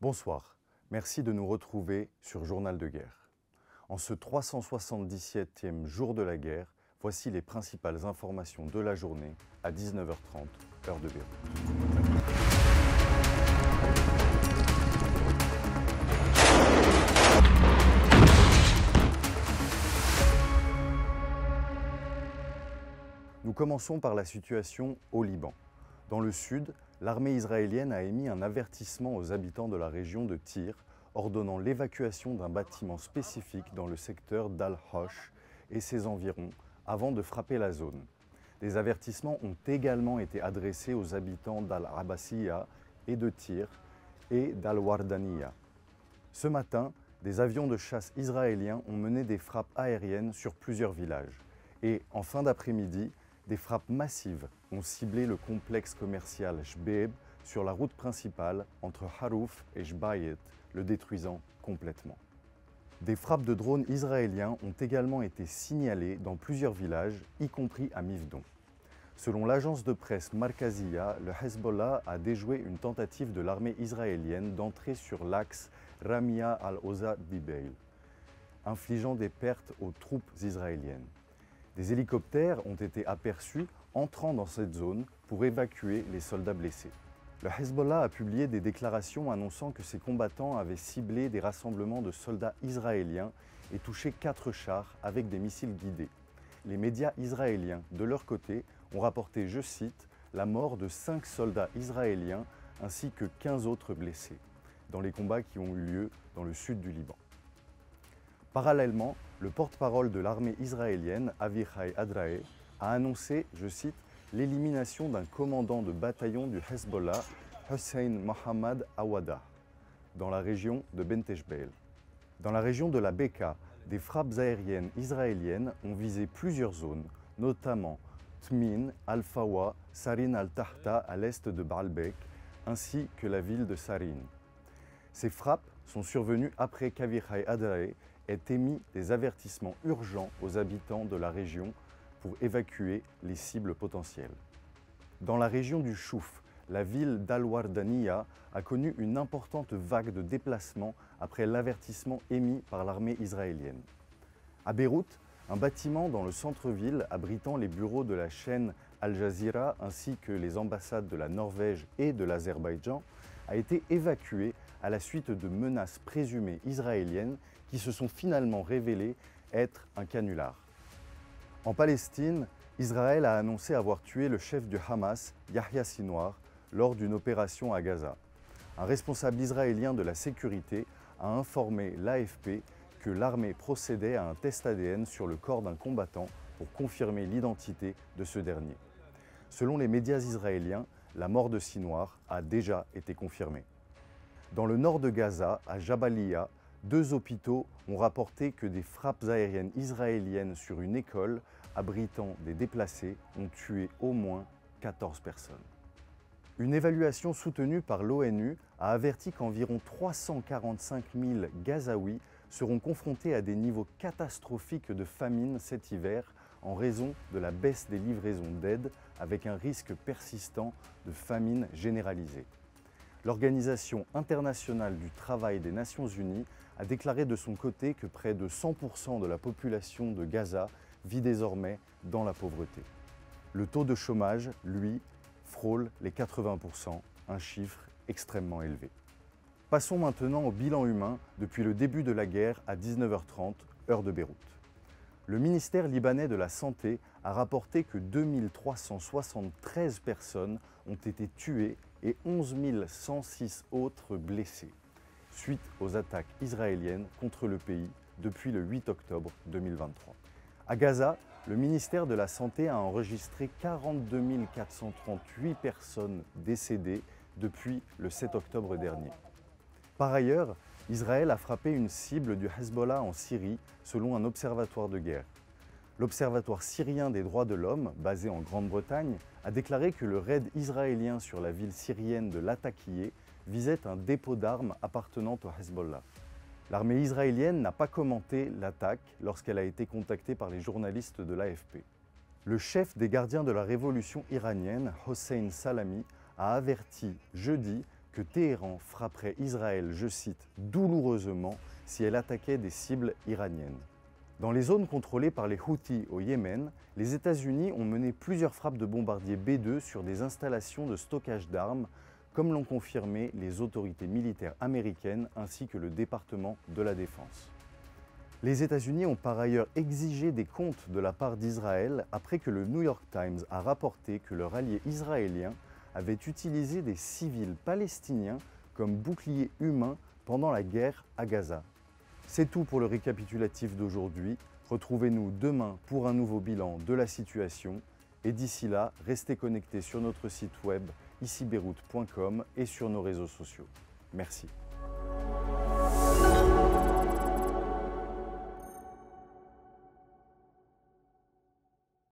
Bonsoir, merci de nous retrouver sur Journal de guerre. En ce 377e jour de la guerre, voici les principales informations de la journée à 19h30, heure de Beyrouth. Nous commençons par la situation au Liban. Dans le sud, l'armée israélienne a émis un avertissement aux habitants de la région de Tyr, ordonnant l'évacuation d'un bâtiment spécifique dans le secteur d'Al-Hosh et ses environs avant de frapper la zone. Des avertissements ont également été adressés aux habitants d'Al-Abbasiyya et de Tyr et d'Al-Wardaniya. Ce matin, des avions de chasse israéliens ont mené des frappes aériennes sur plusieurs villages. Et en fin d'après-midi, des frappes massives ont ciblé le complexe commercial Shbeib sur la route principale entre Harouf et Shbayet, le détruisant complètement. Des frappes de drones israéliens ont également été signalées dans plusieurs villages, y compris à Mivdon. Selon l'agence de presse Markaziya, le Hezbollah a déjoué une tentative de l'armée israélienne d'entrer sur l'axe Ramia al-Oza-Dibeil, infligeant des pertes aux troupes israéliennes. Des hélicoptères ont été aperçus entrant dans cette zone pour évacuer les soldats blessés. Le Hezbollah a publié des déclarations annonçant que ses combattants avaient ciblé des rassemblements de soldats israéliens et touché 4 chars avec des missiles guidés. Les médias israéliens, de leur côté, ont rapporté, je cite, la mort de 5 soldats israéliens ainsi que 15 autres blessés dans les combats qui ont eu lieu dans le sud du Liban. Parallèlement, le porte-parole de l'armée israélienne, Avichai Adrae, a annoncé, je cite, l'élimination d'un commandant de bataillon du Hezbollah, Hussein Mohammad Awada, dans la région de Benteshbeil. Dans la région de la Beka, des frappes aériennes israéliennes ont visé plusieurs zones, notamment Tmin, Al-Fawa, Sarin al-Tahta à l'est de Baalbek, ainsi que la ville de Sarin. Ces frappes sont survenues après qu'Avichai Adrae ait émis des avertissements urgents aux habitants de la région pour évacuer les cibles potentielles. Dans la région du Chouf, la ville d'Al-Wardaniya a connu une importante vague de déplacements après l'avertissement émis par l'armée israélienne. À Beyrouth, un bâtiment dans le centre-ville abritant les bureaux de la chaîne Al Jazeera ainsi que les ambassades de la Norvège et de l'Azerbaïdjan a été évacué à la suite de menaces présumées israéliennes qui se sont finalement révélées être un canular. En Palestine, Israël a annoncé avoir tué le chef du Hamas, Yahya Sinwar, lors d'une opération à Gaza. Un responsable israélien de la sécurité a informé l'AFP que l'armée procédait à un test ADN sur le corps d'un combattant pour confirmer l'identité de ce dernier. Selon les médias israéliens, la mort de Sinwar a déjà été confirmée. Dans le nord de Gaza, à Jabalia, 2 hôpitaux ont rapporté que des frappes aériennes israéliennes sur une école abritant des déplacés ont tué au moins 14 personnes. Une évaluation soutenue par l'ONU a averti qu'environ 345 000 Gazaouis seront confrontés à des niveaux catastrophiques de famine cet hiver en raison de la baisse des livraisons d'aide avec un risque persistant de famine généralisée. L'Organisation internationale du travail des Nations Unies a déclaré de son côté que près de 100% de la population de Gaza vit désormais dans la pauvreté. Le taux de chômage, lui, frôle les 80%, un chiffre extrêmement élevé. Passons maintenant au bilan humain depuis le début de la guerre à 19h30, heure de Beyrouth. Le ministère libanais de la Santé a rapporté que 2373 personnes ont été tuées et 11 106 autres blessées, suite aux attaques israéliennes contre le pays depuis le 8 octobre 2023. À Gaza, le ministère de la Santé a enregistré 42 438 personnes décédées depuis le 7 octobre dernier. Par ailleurs, Israël a frappé une cible du Hezbollah en Syrie, selon un observatoire de guerre. L'Observatoire syrien des droits de l'homme, basé en Grande-Bretagne, a déclaré que le raid israélien sur la ville syrienne de Latakié visait un dépôt d'armes appartenant au Hezbollah. L'armée israélienne n'a pas commenté l'attaque lorsqu'elle a été contactée par les journalistes de l'AFP. Le chef des gardiens de la révolution iranienne, Hossein Salami, a averti jeudi que Téhéran frapperait Israël, je cite, douloureusement si elle attaquait des cibles iraniennes. Dans les zones contrôlées par les Houthis au Yémen, les États-Unis ont mené plusieurs frappes de bombardiers B-2 sur des installations de stockage d'armes, comme l'ont confirmé les autorités militaires américaines ainsi que le département de la Défense. Les États-Unis ont par ailleurs exigé des comptes de la part d'Israël après que le New York Times a rapporté que leur allié israélien avait utilisé des civils palestiniens comme boucliers humains pendant la guerre à Gaza. C'est tout pour le récapitulatif d'aujourd'hui. Retrouvez-nous demain pour un nouveau bilan de la situation. Et d'ici là, restez connectés sur notre site web icibeyrouth.com et sur nos réseaux sociaux. Merci.